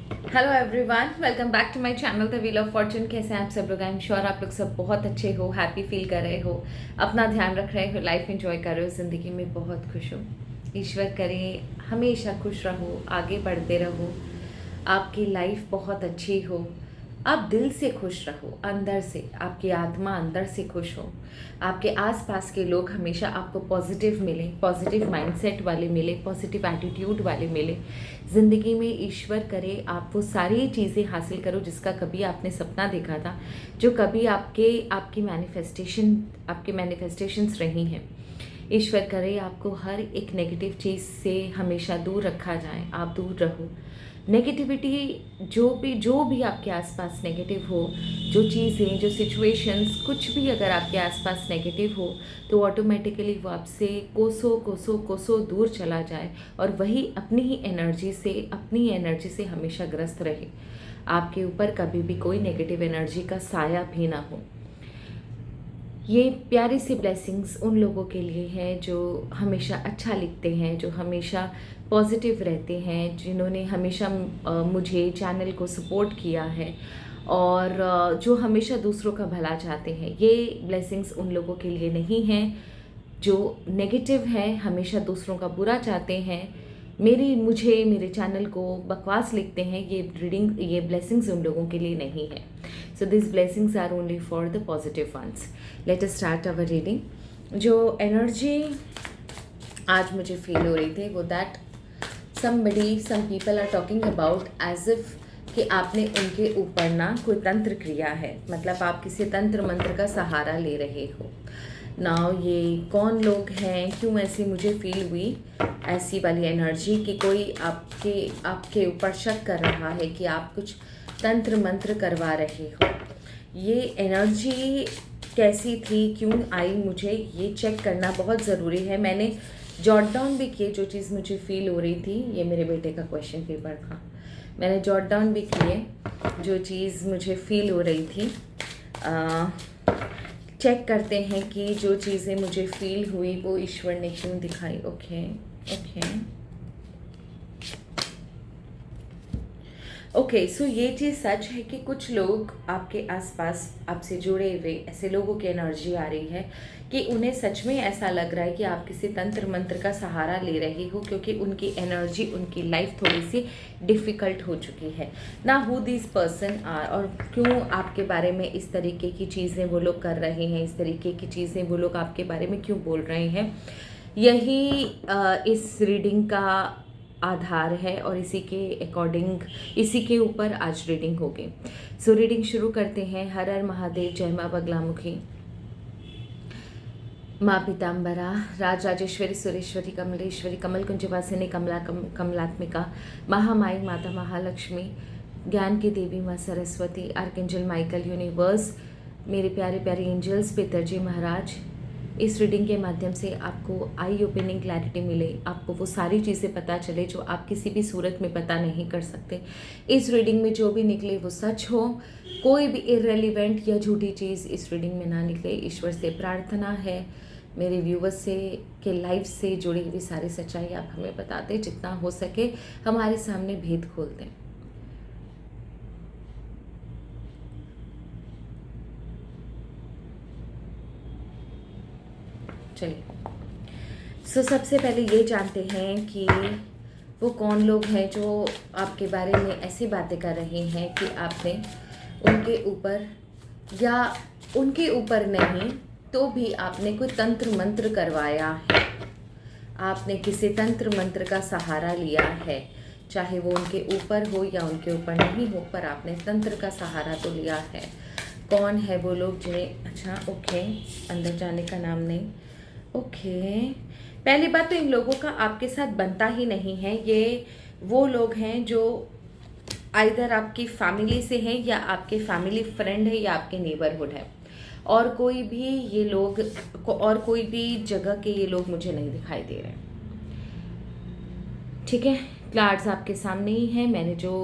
Hello everyone, welcome back to my channel the wheel of fortune. कैसे हैं आप सब लोग? आई एम श्योर आप लोग सब बहुत अच्छे हो, हैप्पी फील कर रहे हो, अपना ध्यान रख रहे हो, लाइफ एंजॉय कर रहे हो। ज़िंदगी में बहुत खुश हो। ईश्वर करे हमेशा खुश रहो, आगे बढ़ते रहो, आपकी लाइफ बहुत अच्छी हो, आप दिल से खुश रहो, अंदर से आपकी आत्मा अंदर से खुश हो, आपके आसपास के लोग हमेशा आपको पॉजिटिव मिले, पॉजिटिव माइंडसेट वाले मिले, पॉजिटिव एटीट्यूड वाले मिले। ज़िंदगी में ईश्वर करे आप वो सारी चीज़ें हासिल करो जिसका कभी आपने सपना देखा था, जो कभी आपके मैनिफेस्टेशंस रही हैं। ईश्वर करे आपको हर एक नेगेटिव चीज़ से हमेशा दूर रखा जाए, आप दूर रहो। नेगेटिविटी जो भी आपके आसपास नेगेटिव हो, जो चीज़ें, जो सिचुएशंस, कुछ भी अगर आपके आसपास नेगेटिव हो तो ऑटोमेटिकली वो आपसे कोसों कोसों कोसों दूर चला जाए और वही अपनी एनर्जी से हमेशा ग्रस्त रहे। आपके ऊपर कभी भी कोई नेगेटिव एनर्जी का साया भी ना हो। ये प्यारी सी ब्लेसिंग्स उन लोगों के लिए हैं जो हमेशा अच्छा लिखते हैं, जो हमेशा पॉजिटिव रहते हैं, जिन्होंने हमेशा मुझे चैनल को सपोर्ट किया है और जो हमेशा दूसरों का भला चाहते हैं। ये ब्लेसिंग्स उन लोगों के लिए नहीं हैं जो नेगेटिव हैं, हमेशा दूसरों का बुरा चाहते हैं, मेरे चैनल को बकवास लिखते हैं। ये ब्लेसिंग्स उन लोगों के लिए नहीं है। So this blessings are only for the positive ones. Let us start our reading. जो एनर्जी आज मुझे फील हो रही थी वो that some people are talking about as if कि आपने उनके ऊपर ना कोई तंत्र किया है, मतलब आप किसी तंत्र मंत्र का सहारा ले रहे हो। नाउ ये कौन लोग हैं, क्यों ऐसी मुझे फील हुई ऐसी वाली एनर्जी कि कोई आपके ऊपर शक कर रहा है कि आप कुछ तंत्र मंत्र करवा रहे हो। ये एनर्जी कैसी थी, क्यों आई, मुझे ये चेक करना बहुत ज़रूरी है। मैंने जॉट डाउन भी किए जो चीज़ मुझे फील हो रही थी। ये मेरे बेटे का क्वेश्चन पेपर था, मैंने जॉट डाउन भी किए जो चीज़ मुझे फील हो रही थी। चेक करते हैं कि जो चीज़ें मुझे फील हुई वो ईश्वर ने क्यों दिखाई। ओके ओके सो ये चीज़ सच है कि कुछ लोग आपके आसपास आपसे जुड़े हुए ऐसे लोगों की एनर्जी आ रही है कि उन्हें सच में ऐसा लग रहा है कि आप किसी तंत्र मंत्र का सहारा ले रहे हो, क्योंकि उनकी एनर्जी, उनकी लाइफ थोड़ी सी डिफ़िकल्ट हो चुकी है ना। हु दिस पर्सन आर, और क्यों आपके बारे में इस तरीके की चीज़ें वो लोग कर रहे हैं, इस तरीके की चीज़ें वो लोग आपके बारे में क्यों बोल रहे हैं, यही इस रीडिंग का आधार है और इसी के अकॉर्डिंग, इसी के ऊपर आज रीडिंग होगी। सो रीडिंग शुरू करते हैं। हर हर महादेव, जय माँ बगलामुखी, माँ पीताम्बरा, राजराजेश्वरी, सुरेश्वरी, कमलेश्वरी, कमल कुंजवासिनी, कमलात्मिका, महामाई, माता महालक्ष्मी, ज्ञान की देवी माँ सरस्वती, आर्कएंजल माइकल, यूनिवर्स, मेरे प्यारे प्यारे एंजल्स, पितरजी महाराज, इस रीडिंग के माध्यम से आपको आई ओपनिंग क्लैरिटी मिले, आपको वो सारी चीज़ें पता चले जो आप किसी भी सूरत में पता नहीं कर सकते। इस रीडिंग में जो भी निकले वो सच हो, कोई भी इररेलीवेंट या झूठी चीज़ इस रीडिंग में ना निकले। ईश्वर से प्रार्थना है, मेरे व्यूवर्स से के लाइफ से जुड़ी हुई सारी सच्चाई आप हमें बताते, जितना हो सके हमारे सामने भेद खोल दें। चलिए, सो सबसे पहले ये जानते हैं कि वो कौन लोग हैं जो आपके बारे में ऐसी बातें कर रहे हैं कि आपने उनके ऊपर, या उनके ऊपर नहीं तो भी आपने कोई तंत्र मंत्र करवाया है, आपने किसी तंत्र मंत्र का सहारा लिया है, चाहे वो उनके ऊपर हो या उनके ऊपर नहीं हो, पर आपने तंत्र का सहारा तो लिया है। कौन है वो लोग जिन्हें, अच्छा ओके, अंदर जाने का नाम नहीं। ओके, पहली बात तो इन लोगों का आपके साथ बनता ही नहीं है। ये वो लोग हैं जो आइदर आपकी फैमिली से हैं या आपके फैमिली फ्रेंड है या आपके नेबरहुड है, और कोई भी ये लोग और कोई भी जगह के ये लोग मुझे नहीं दिखाई दे रहे। ठीक है, कार्ड्स आपके सामने ही हैं। मैंने जो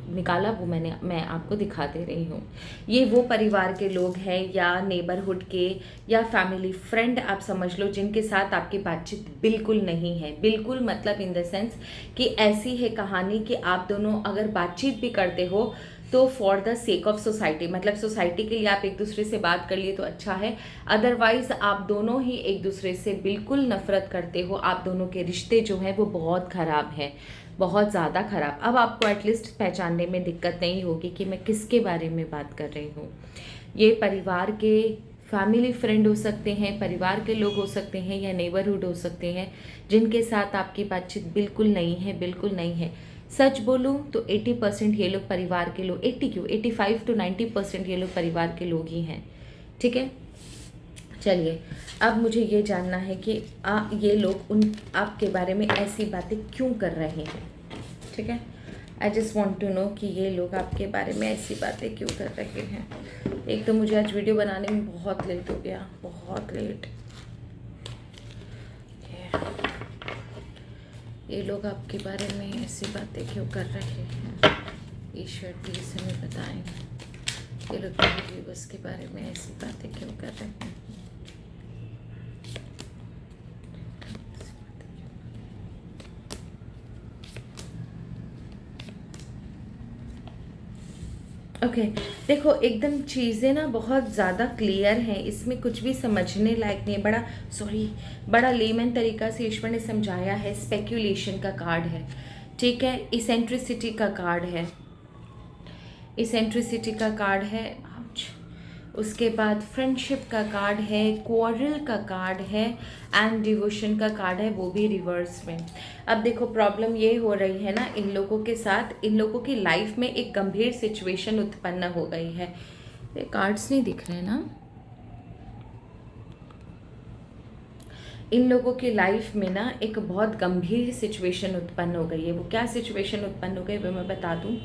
निकाला वो मैं आपको दिखा दे रही हूँ। ये वो परिवार के लोग हैं या नेबरहुड के या फैमिली फ्रेंड आप समझ लो, जिनके साथ आपकी बातचीत बिल्कुल नहीं है। बिल्कुल मतलब इन द सेंस कि ऐसी है कहानी कि आप दोनों अगर बातचीत भी करते हो तो for the sake of society, मतलब सोसाइटी के लिए आप एक दूसरे से बात कर लिए तो अच्छा है, अदरवाइज आप दोनों ही एक दूसरे से बिल्कुल नफरत करते हो। आप दोनों के रिश्ते जो हैं वो बहुत ख़राब हैं, बहुत ज़्यादा ख़राब। अब आपको एटलीस्ट पहचानने में दिक्कत नहीं होगी कि मैं किसके बारे में बात कर रही हूँ। ये परिवार के फैमिली फ्रेंड हो सकते हैं, परिवार के लोग हो सकते हैं या नेबरहुड हो सकते हैं, जिनके साथ आपकी बातचीत बिल्कुल नहीं है, बिल्कुल नहीं है। सच बोलूँ तो 80% ये लोग परिवार के लोग, 80 क्यों 85 to 90% ये लोग परिवार के लोग ही हैं। ठीक है, चलिए अब मुझे ये जानना है कि ये लोग आपके बारे में ऐसी बातें क्यों कर रहे हैं। ठीक है, I just want to know कि ये लोग आपके बारे में ऐसी बातें क्यों कर रहे हैं। एक तो मुझे आज वीडियो बनाने में बहुत लेट हो गया, बहुत लेट। ये लोग आपके बारे में ऐसी बातें क्यों कर रहे हैं, ईश्वर प्लीज हमें बताएं। ये लोग मेरे व्यूअर्स के बारे में ऐसी बातें क्यों कर रहे हैं। ओके देखो एकदम चीज़ें ना बहुत ज़्यादा क्लियर हैं, इसमें कुछ भी समझने लायक नहीं है। बड़ा लेमन तरीका से ईश्वर ने समझाया है। स्पेक्यूलेशन का कार्ड है, ठीक है, इसेंट्रिसिटी का कार्ड है, इसेंट्रिसिटी का कार्ड है, उसके बाद फ्रेंडशिप का कार्ड है, क्वारल का कार्ड है एंड डिवोशन का कार्ड है, वो भी रिवर्स में। अब देखो प्रॉब्लम ये हो रही है ना इन लोगों के साथ, इन लोगों की लाइफ में एक गंभीर सिचुएशन उत्पन्न हो गई है। ये कार्ड्स नहीं दिख रहे ना, इन लोगों की लाइफ में ना एक बहुत गंभीर सिचुएशन उत्पन्न हो गई है। वो क्या सिचुएशन उत्पन्न हो गई वो मैं बता दूं।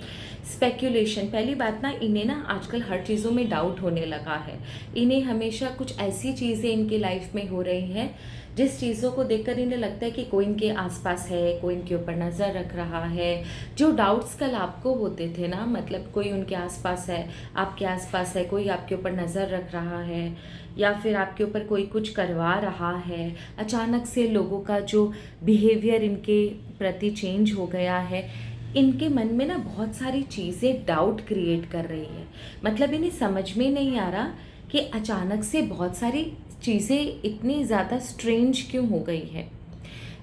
स्पेक्यूलेशन, पहली बात ना इन्हें ना आजकल हर चीज़ों में डाउट होने लगा है। इन्हें हमेशा कुछ ऐसी चीज़ें इनकी लाइफ में हो रही हैं जिस चीज़ों को देखकर इन्हें लगता है कि कोई इनके आसपास है, कोई इनके ऊपर नज़र रख रहा है। जो डाउट्स कल आपको होते थे ना, मतलब कोई उनके आसपास है, आपके आसपास है, कोई आपके ऊपर नज़र रख रहा है या फिर आपके ऊपर कोई कुछ करवा रहा है, अचानक से लोगों का जो बिहेवियर इनके प्रति चेंज हो गया है, इनके मन में ना बहुत सारी चीज़ें डाउट क्रिएट कर रही है। मतलब इन्हें समझ में नहीं आ रहा कि अचानक से बहुत सारी चीज़ें इतनी ज़्यादा स्ट्रेंज क्यों हो गई है।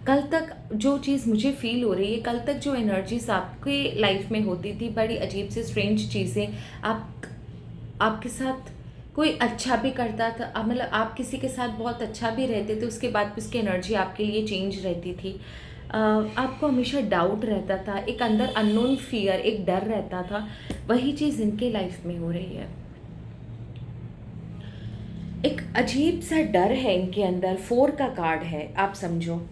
कल तक जो चीज़ मुझे फील हो रही है, कल तक जो एनर्जीज आपके लाइफ में होती थी, बड़ी अजीब से स्ट्रेंज चीज़ें, आपके साथ कोई अच्छा भी करता था, मतलब आप किसी के साथ बहुत अच्छा भी रहते थे, उसके बाद भी उसकी एनर्जी आपके लिए चेंज रहती थी। आपको हमेशा डाउट रहता था, एक अंदर अननोन फियर, एक डर रहता था। वही चीज़ इनके लाइफ में हो रही है। एक अजीब सा डर है इनके अंदर। 4 का कार्ड है, आप समझो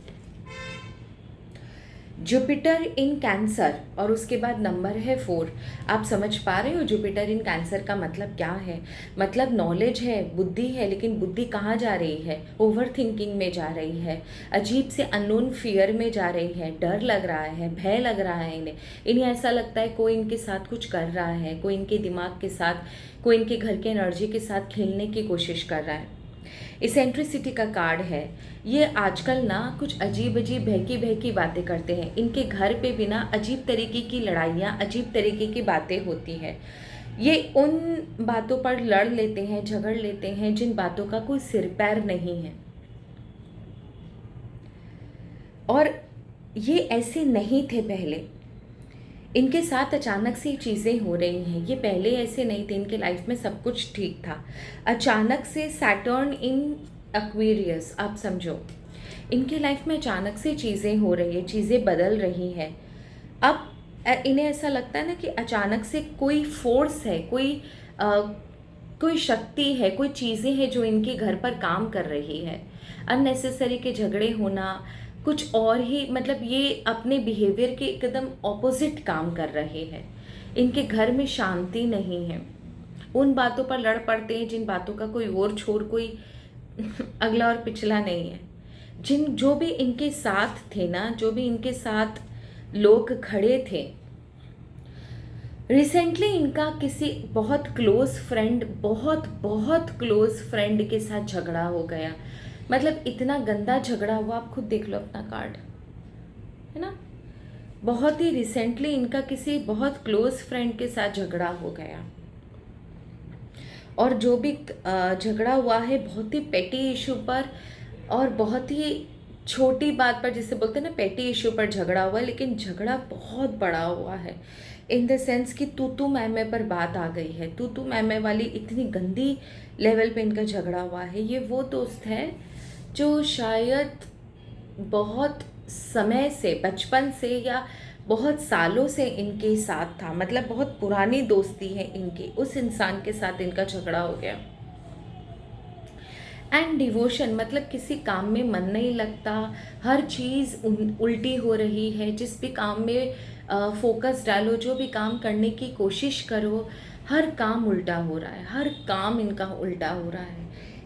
जुपिटर इन कैंसर और उसके बाद नंबर है 4। आप समझ पा रहे हो जुपिटर इन कैंसर का मतलब क्या है। मतलब नॉलेज है, बुद्धि है, लेकिन बुद्धि कहाँ जा रही है, ओवर थिंकिंग में जा रही है, अजीब से अननोन फियर में जा रही है। डर लग रहा है, भय लग रहा है इन्हें ऐसा लगता है कोई इनके साथ कुछ कर रहा है, कोई इनके दिमाग के साथ, कोई इनके घर के एनर्जी के साथ खेलने की कोशिश कर रहा है। इसेंट्रिसिटी का कार्ड है। ये आजकल ना कुछ अजीब अजीब बहकी बातें करते हैं। इनके घर पे भी ना अजीब तरीके की लड़ाइयाँ, अजीब तरीके की बातें होती हैं। ये उन बातों पर लड़ लेते हैं, झगड़ लेते हैं जिन बातों का कोई सिर पैर नहीं है। और ये ऐसे नहीं थे पहले, इनके साथ अचानक से चीज़ें हो रही हैं। ये पहले ऐसे नहीं थे, इनके लाइफ में सब कुछ ठीक था। अचानक से सैटर्न इन एक्वेरियस, आप समझो इनके लाइफ में अचानक से चीज़ें हो रही है, चीज़ें बदल रही हैं। अब इन्हें ऐसा लगता है ना कि अचानक से कोई फोर्स है, कोई शक्ति है, कोई चीज़ें हैं जो इनके घर पर काम कर रही है। अननेसेसरी के झगड़े होना, कुछ और ही, मतलब ये अपने बिहेवियर के एकदम ऑपोजिट काम कर रहे हैं। इनके घर में शांति नहीं है, उन बातों पर लड़ पड़ते हैं जिन बातों का कोई और छोर, कोई अगला और पिछला नहीं है। जो भी इनके साथ थे ना, जो भी इनके साथ लोग खड़े थे, रिसेंटली इनका किसी बहुत क्लोज फ्रेंड, बहुत बहुत क्लोज फ्रेंड के साथ झगड़ा हो गया। मतलब इतना गंदा झगड़ा हुआ, आप खुद देख लो अपना कार्ड, है ना। बहुत ही रिसेंटली इनका किसी बहुत क्लोज फ्रेंड के साथ झगड़ा हो गया, और जो भी झगड़ा हुआ है बहुत ही पेटी इशू पर, और बहुत ही छोटी बात पर, जिसे बोलते हैं ना पेटी इशू पर झगड़ा हुआ है, लेकिन झगड़ा बहुत बड़ा हुआ है। इन द सेंस कि तू मैं पर बात आ गई है, तू मैं वाली इतनी गंदी लेवल पे इनका झगड़ा हुआ है। ये वो दोस्त है जो शायद बहुत समय से, बचपन से या बहुत सालों से इनके साथ था, मतलब बहुत पुरानी दोस्ती है इनकी, उस इंसान के साथ इनका झगड़ा हो गया। एंड डिवोशन, मतलब किसी काम में मन नहीं लगता, हर चीज़ उल्टी हो रही है। जिस भी काम में फोकस डालो, जो भी काम करने की कोशिश करो, हर काम उल्टा हो रहा है, हर काम इनका उल्टा हो रहा है।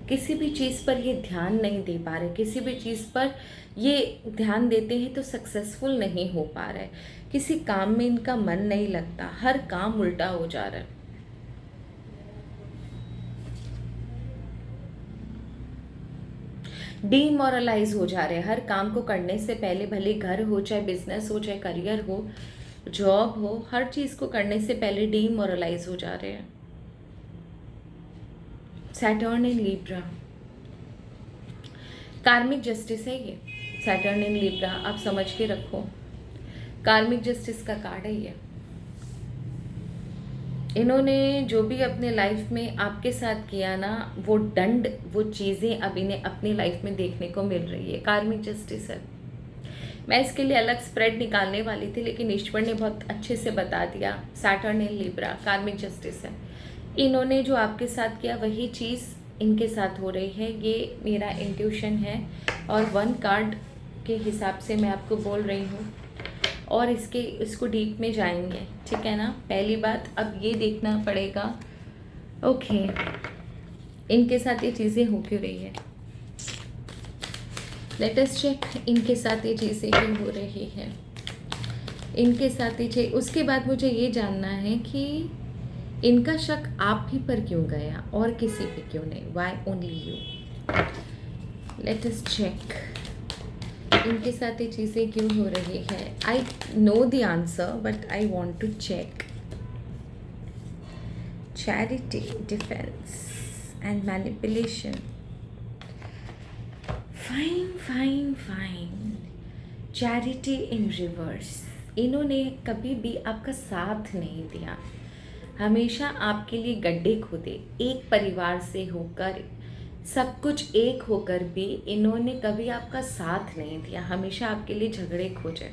किसी भी चीज़ पर ये ध्यान नहीं दे पा रहे, किसी भी चीज़ पर ये ध्यान देते हैं तो सक्सेसफुल नहीं हो पा रहा है, किसी काम में इनका मन नहीं लगता, हर काम उल्टा हो जा रहा है। डीमोरलाइज हो जा रहे हैं, हर काम को करने से पहले, भले घर हो, चाहे बिजनेस हो, चाहे करियर हो, जॉब हो, हर चीज़ को करने से पहले डीमोरलाइज हो जा रहे हैं। सैटर्न इन लिब्रा, कार्मिक जस्टिस है ये। सैटर्न इन लिब्रा, आप समझ के रखो, कार्मिक जस्टिस का कार्ड है ये। इन्होंने जो भी अपने लाइफ में आपके साथ किया ना, वो दंड, वो चीज़ें अब इन्हें अपनी लाइफ में देखने को मिल रही है। कार्मिक जस्टिस है। मैं इसके लिए अलग स्प्रेड निकालने वाली थी, लेकिन ईश्वर ने बहुत अच्छे से बता दिया। सैटर्न इन लिब्रा, कार्मिक जस्टिस है। इन्होंने जो आपके साथ किया वही चीज़ इनके साथ हो रही है, ये मेरा इंट्यूशन है, और 1 कार्ड के हिसाब से मैं आपको बोल रही हूँ, और इसको डीप में जाएंगे, ठीक है ना। पहली बात, अब ये देखना पड़ेगा, ओके, इनके साथ ये चीज़ें हो क्यों रही है। लेट अस चेक, इनके साथ ये चीज़ें क्यों हो रही है, इनके साथ ये। उसके बाद मुझे ये जानना है कि इनका शक आप ही पर क्यों गया और किसी पे क्यों नहीं, why only you. Let us check, इनके साथ ये चीज़ें क्यों हो रही है। I know the answer but I want to check. Charity, defence and manipulation. Fine fine fine, charity in reverse. इन्होंने कभी भी आपका साथ नहीं दिया, हमेशा आपके लिए गड्ढे खोदे, एक परिवार से होकर, सब कुछ एक होकर भी इन्होंने कभी आपका साथ नहीं दिया, हमेशा आपके लिए झगड़े खोजे,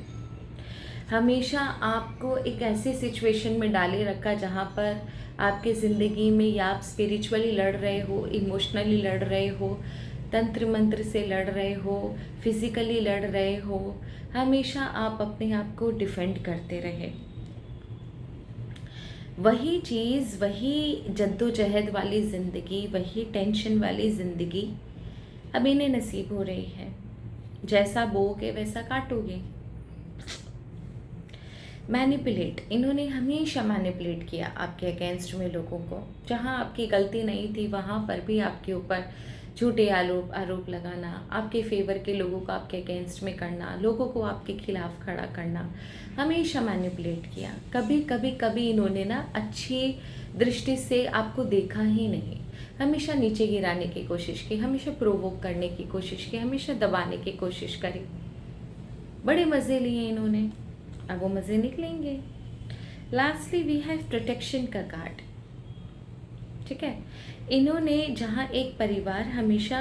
हमेशा आपको एक ऐसी सिचुएशन में डाले रखा जहाँ पर आपके ज़िंदगी में या आप स्पिरिचुअली लड़ रहे हो, इमोशनली लड़ रहे हो, तंत्र मंत्र से लड़ रहे हो, फिजिकली लड़ रहे हो, हमेशा आप अपने आप को डिफेंड करते रहे। वही चीज़, वही जद्दोजहद वाली ज़िंदगी, वही टेंशन वाली ज़िंदगी अब इन्हें नसीब हो रही है। जैसा बोओगे वैसा काटोगे। मैनिपुलेट, इन्होंने हमेशा मैनिपुलेट किया आपके अगेंस्ट में लोगों को, जहाँ आपकी गलती नहीं थी वहाँ पर भी आपके ऊपर झूठे आरोप लगाना, आपके फेवर के लोगों को आपके अगेंस्ट में करना, लोगों को आपके खिलाफ खड़ा करना, हमेशा मैनिपुलेट किया। कभी इन्होंने ना अच्छी दृष्टि से आपको देखा ही नहीं, हमेशा नीचे गिराने की कोशिश की, हमेशा प्रोवोक करने की कोशिश की, हमेशा दबाने की कोशिश करी। बड़े मज़े लिए इन्होंने, अब वो मज़े निकलेंगे। लास्टली वी हैव प्रोटेक्शन का कार्ड, ठीक है। इन्होंने, जहाँ एक परिवार हमेशा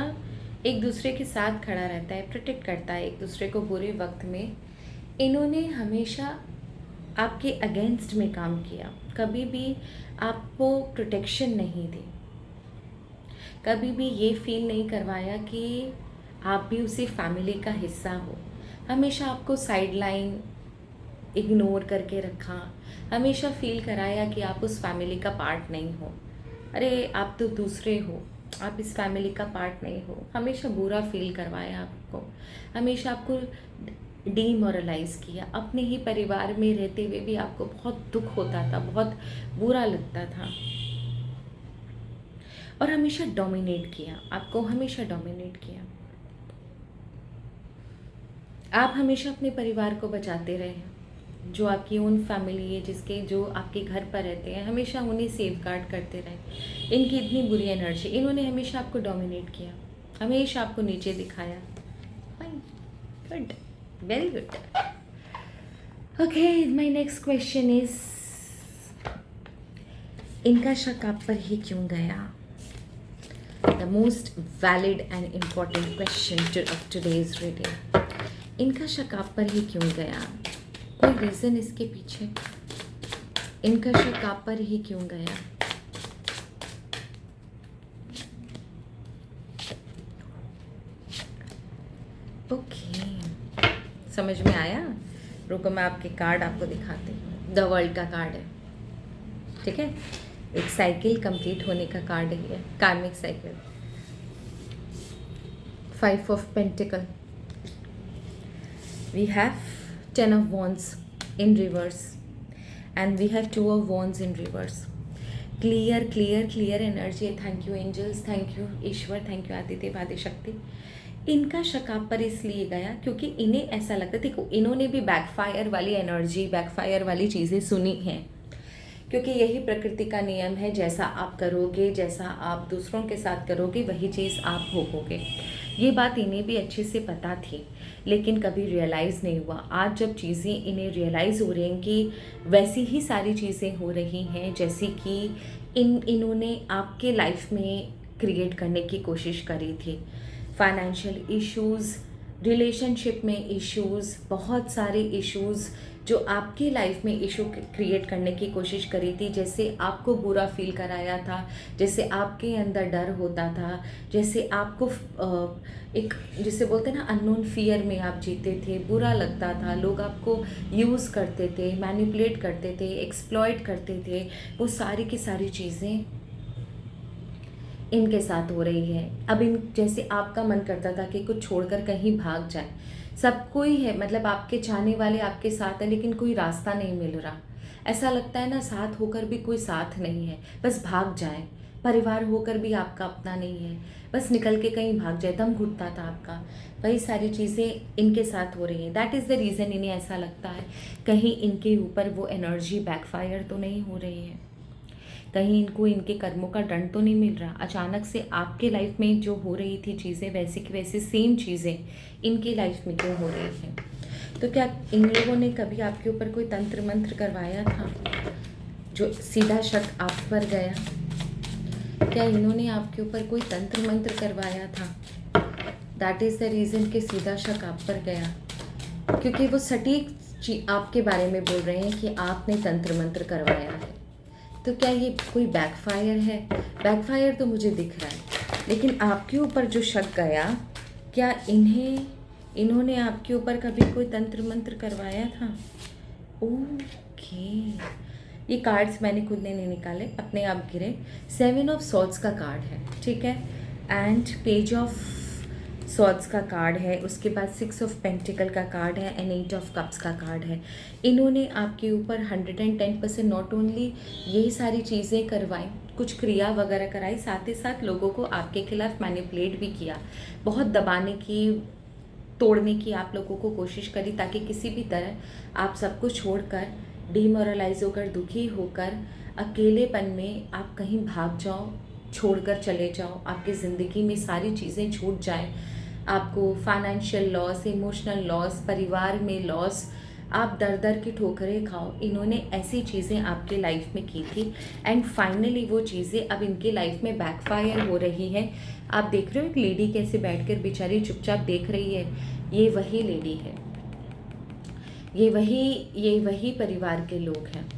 एक दूसरे के साथ खड़ा रहता है, प्रोटेक्ट करता है एक दूसरे को बुरे वक्त में, इन्होंने हमेशा आपके अगेंस्ट में काम किया, कभी भी आपको प्रोटेक्शन नहीं दी, कभी भी ये फील नहीं करवाया कि आप भी उसी फैमिली का हिस्सा हो, हमेशा आपको साइडलाइन इग्नोर करके रखा, हमेशा फील कराया कि आप उस फैमिली का पार्ट नहीं हो, अरे आप तो दूसरे हो, आप इस फैमिली का पार्ट नहीं हो, हमेशा बुरा फील करवाया आपको, हमेशा आपको डीमोरलाइज किया। अपने ही परिवार में रहते हुए भी आपको बहुत दुख होता था, बहुत बुरा लगता था, और हमेशा डोमिनेट किया, आपको हमेशा डोमिनेट किया। आप हमेशा अपने परिवार को बचाते रहे, जो आपकी ओन फैमिली है, जिसके जो आपके घर पर रहते हैं, हमेशा उन्हें सेफ गार्ड करते रहे। इनकी इतनी बुरी एनर्जी, इन्होंने हमेशा आपको डोमिनेट किया, हमेशा आपको नीचे दिखाया। Fine, good, very good. Okay, my next question is, इनका शक आप पर ही क्यों गया? The most valid and important question of today's reading. इनका शक आप पर ही क्यों गया? कोई रीज़न इसके पीछे? इनका शक आप पर ही क्यों गया? ओके, समझ में आया? रुको, मैं आपके कार्ड आपको दिखाती हूँ। द वर्ल्ड का कार्ड है, ठीक है? एक साइकिल कंप्लीट होने का कार्ड है ये, कार्मिक cycle. 5 of pentacle, we have 10 of wands in reverse and we have 2 of wands in reverse. clear energy. Thank you angels, thank you Ishwar, thank you आदिदेव आदि शक्ति। इनका शक आप पर इसलिए गया क्योंकि इन्हें ऐसा लगता, देखो इन्होंने भी बैकफायर वाली एनर्जी, बैकफायर वाली चीज़ें सुनी हैं, क्योंकि यही प्रकृति का नियम है, जैसा आप करोगे, जैसा आप दूसरों के साथ करोगे, वही चीज़ आप भोगोगे। ये बात इन्हें भी अच्छे से पता थी, लेकिन कभी रियलाइज़ नहीं हुआ। आज जब चीज़ें इन्हें रियलाइज़ हो रही हैं कि वैसी ही सारी चीज़ें हो रही हैं जैसे कि इन्होंने आपके लाइफ में क्रिएट करने की कोशिश करी थी। फाइनेंशियल इश्यूज़, रिलेशनशिप में इश्यूज़, बहुत सारे इश्यूज़ जो आपकी लाइफ में इशू क्रिएट करने की कोशिश करी थी, जैसे आपको बुरा फील कराया था, जैसे आपके अंदर डर होता था, जैसे आपको एक जिसे बोलते हैं ना अननोन फियर में आप जीते थे, बुरा लगता था, लोग आपको यूज़ करते थे, मैनिपुलेट करते थे, एक्सप्लॉइट करते थे, वो सारी की सारी चीज़ें इनके साथ हो रही है। अब इन जैसे आपका मन करता था कि कुछ छोड़कर कहीं भाग जाए, सब कोई है, मतलब आपके चाहने वाले आपके साथ है, लेकिन कोई रास्ता नहीं मिल रहा। ऐसा लगता है ना, साथ होकर भी कोई साथ नहीं है, बस भाग जाए। परिवार होकर भी आपका अपना नहीं है, बस निकल के कहीं भाग जाए, दम घुटता था आपका। वही सारी चीज़ें इनके साथ हो रही हैं। दैट इज़ द रीज़न इन्हें ऐसा लगता है कहीं इनके ऊपर वो एनर्जी बैकफायर तो नहीं हो रही है, कहीं इनको इनके कर्मों का दंड तो नहीं मिल रहा। अचानक से आपके लाइफ में जो हो रही थी चीज़ें, वैसे की वैसे सेम चीज़ें इनकी लाइफ में क्यों हो रही हैं? तो क्या इन लोगों ने कभी आपके ऊपर कोई तंत्र मंत्र करवाया था जो सीधा शक आप पर गया? क्या इन्होंने आपके ऊपर कोई तंत्र मंत्र करवाया था? दैट इज़ द रीज़न कि सीधा शक आप पर गया, क्योंकि वो सटीक आपके बारे में बोल रहे हैं कि आपने तंत्र मंत्र करवाया है। तो क्या ये कोई बैकफायर है? बैकफायर तो मुझे दिख रहा है, लेकिन आपके ऊपर जो शक गया, क्या इन्होंने आपके ऊपर कभी कोई तंत्र मंत्र करवाया था? ओके, ये कार्ड्स मैंने खुद ने नहीं निकाले, अपने आप गिरे। 7 ऑफ सॉर्ड्स का कार्ड है, ठीक है, एंड पेज ऑफ सॉर्ड्स का कार्ड है, उसके बाद 6 ऑफ पेंटिकल का कार्ड है एंड 8 ऑफ कप्स का कार्ड है। इन्होंने आपके ऊपर 110% नॉट ओनली यही सारी चीज़ें करवाई, कुछ क्रिया वगैरह कराई, साथ ही साथ लोगों को आपके खिलाफ मैनिपुलेट भी किया, बहुत दबाने की, तोड़ने की आप लोगों को कोशिश करी, ताकि किसी भी तरह आप सब कुछ छोड़कर, डीमोरलाइज होकर, दुखी होकर, अकेलेपन में आप कहीं भाग जाओ, छोड़कर चले जाओ, आपकी ज़िंदगी में सारी चीज़ें छूट जाएं, आपको फाइनेंशियल लॉस, इमोशनल लॉस, परिवार में लॉस, आप दर दर की ठोकरें खाओ। इन्होंने ऐसी चीज़ें आपके लाइफ में की थी एंड फाइनली वो चीज़ें अब इनके लाइफ में बैकफायर हो रही है। आप देख रहे हो एक लेडी कैसे बैठकर बेचारी चुपचाप देख रही है, ये वही लेडी है, ये वही परिवार के लोग हैं।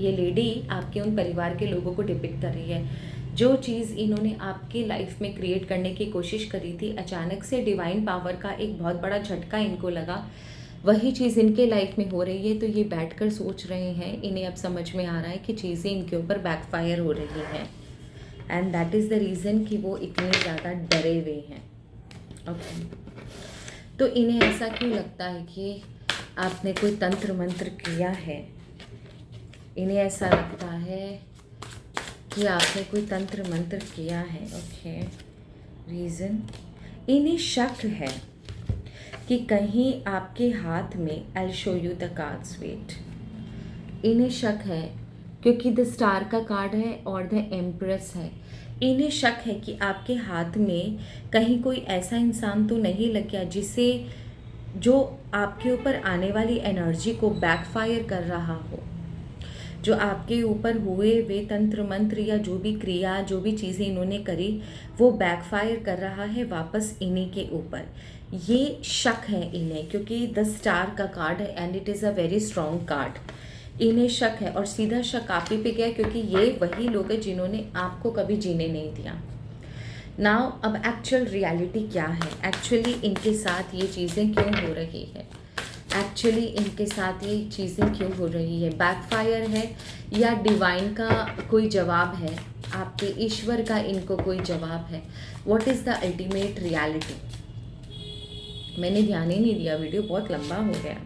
ये लेडी आपके उन परिवार के लोगों को डिपिक्ट कर रही है। जो चीज़ इन्होंने आपके लाइफ में क्रिएट करने की कोशिश करी थी, अचानक से डिवाइन पावर का एक बहुत बड़ा झटका इनको लगा, वही चीज़ इनके लाइफ में हो रही है। तो ये बैठकर सोच रहे हैं, इन्हें अब समझ में आ रहा है कि चीज़ें इनके ऊपर बैकफायर हो रही हैं and that is the reason कि वो इतने ज़्यादा डरे हुए हैं। ओके, तो इन्हें ऐसा क्यों लगता है कि आपने कोई तंत्र मंत्र किया है? इन्हें ऐसा लगता है कि आपने कोई तंत्र मंत्र किया है। ओके, रीज़न, इन्हें शक है कि कहीं आपके हाथ में, I show you the cards, wait, इन्हें शक है क्योंकि द स्टार का कार्ड है और द एम्प्रेस है। इन्हें शक है कि आपके हाथ में कहीं कोई ऐसा इंसान तो नहीं लग गया जिसे, जो आपके ऊपर आने वाली एनर्जी को बैकफायर कर रहा हो, जो आपके ऊपर हुए वे तंत्र मंत्र या जो भी क्रिया, जो भी चीज़ें इन्होंने करी, वो बैकफायर कर रहा है वापस इन्हीं के ऊपर। ये शक है इन्हें, क्योंकि द स्टार का कार्ड है and it is a very strong card. इन्हें शक है और सीधा शक आप ही पे गया, क्योंकि ये वही लोग हैं जिन्होंने आपको कभी जीने नहीं दिया। नाउ अब एक्चुअल रियलिटी क्या है? एक्चुअली इनके साथ ये चीज़ें क्यों हो रही है? एक्चुअली इनके साथ ये चीज़ें क्यों हो रही है? बैकफायर है या डिवाइन का कोई जवाब है? आपके ईश्वर का इनको कोई जवाब है? What is the ultimate reality? मैंने ध्यान ही नहीं दिया, वीडियो बहुत लंबा हो गया।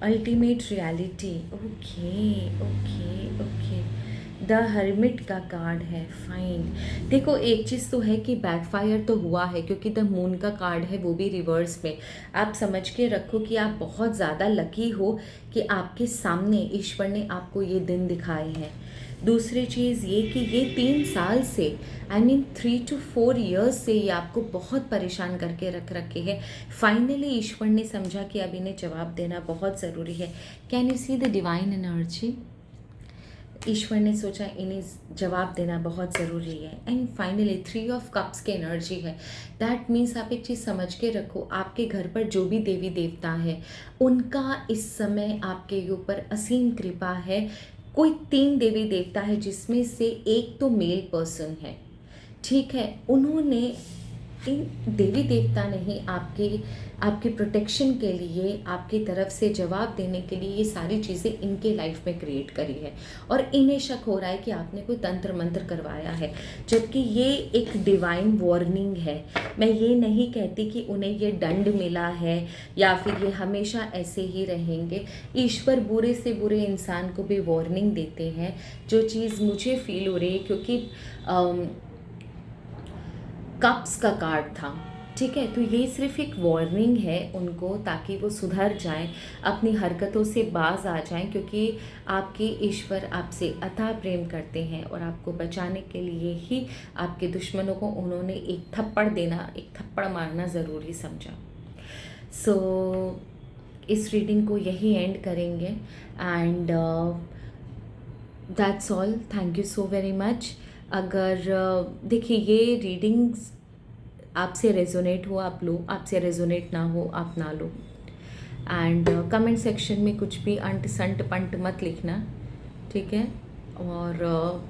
Ultimate reality, okay okay okay, the hermit का कार्ड है। फाइन, देखो एक चीज़ तो है कि बैकफायर तो हुआ है, क्योंकि द मून का कार्ड है, वो भी रिवर्स में। आप समझ के रखो कि आप बहुत ज़्यादा लकी हो कि आपके सामने ईश्वर ने आपको ये दिन दिखाए हैं। दूसरी चीज़ ये कि ये 3 साल से, आई मीन 3 to 4 years से ये आपको बहुत परेशान करके रख रखे हैं। फाइनली ईश्वर ने समझा कि अब इन्हें जवाब देना बहुत ज़रूरी है। Can you see the divine energy? ईश्वर ने सोचा इन्हें जवाब देना बहुत ज़रूरी है। एंड फाइनली 3 of Cups की एनर्जी है। दैट मीन्स आप एक चीज़ समझ के रखो, आपके घर पर जो भी देवी देवता है, उनका इस समय आपके ऊपर असीम कृपा है। कोई 3 देवी देवता है जिसमें से एक तो मेल पर्सन है, ठीक है। उन्होंने, इन देवी देवता ने ही आपके प्रोटेक्शन के लिए, आपकी तरफ से जवाब देने के लिए ये सारी चीज़ें इनके लाइफ में क्रिएट करी है। और इन्हें शक हो रहा है कि आपने कोई तंत्र मंत्र करवाया है, जबकि ये एक डिवाइन वार्निंग है। मैं ये नहीं कहती कि उन्हें ये दंड मिला है या फिर ये हमेशा ऐसे ही रहेंगे। ईश्वर बुरे से बुरे इंसान को भी वार्निंग देते हैं। जो चीज़ मुझे फील हो रही है, क्योंकि कप्स का कार्ड था, ठीक है, तो ये सिर्फ एक वार्निंग है उनको, ताकि वो सुधर जाएं, अपनी हरकतों से बाज आ जाएं, क्योंकि आपके ईश्वर आपसे अथाह प्रेम करते हैं और आपको बचाने के लिए ही आपके दुश्मनों को उन्होंने एक थप्पड़ मारना ज़रूरी समझा। सो इस रीडिंग को यही एंड करेंगे and that's all. Thank you so very much. अगर देखिए ये रीडिंग्स आपसे रेजोनेट हो आप लो, आपसे रेजोनेट ना हो आप ना लो। एंड कमेंट सेक्शन में कुछ भी अंट संट पंट मत लिखना, ठीक है। और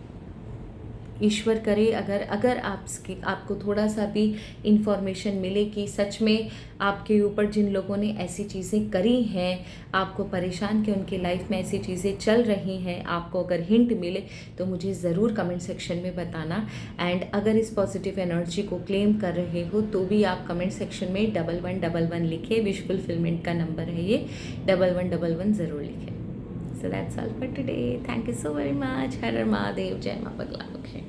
ईश्वर करे अगर आपको थोड़ा सा भी इन्फॉर्मेशन मिले कि सच में आपके ऊपर जिन लोगों ने ऐसी चीज़ें करी हैं, आपको परेशान किया, उनकी लाइफ में ऐसी चीज़ें चल रही हैं, आपको अगर हिंट मिले तो मुझे ज़रूर कमेंट सेक्शन में बताना। एंड अगर इस पॉजिटिव एनर्जी को क्लेम कर रहे हो तो भी आप कमेंट सेक्शन में 1111 लिखें। विश फुलफिलमेंट का नंबर है ये, 1111 ज़रूर लिखें। So that's all for today. Thank you so very much. हर हर महादेव, जय माँ बगला। Okay.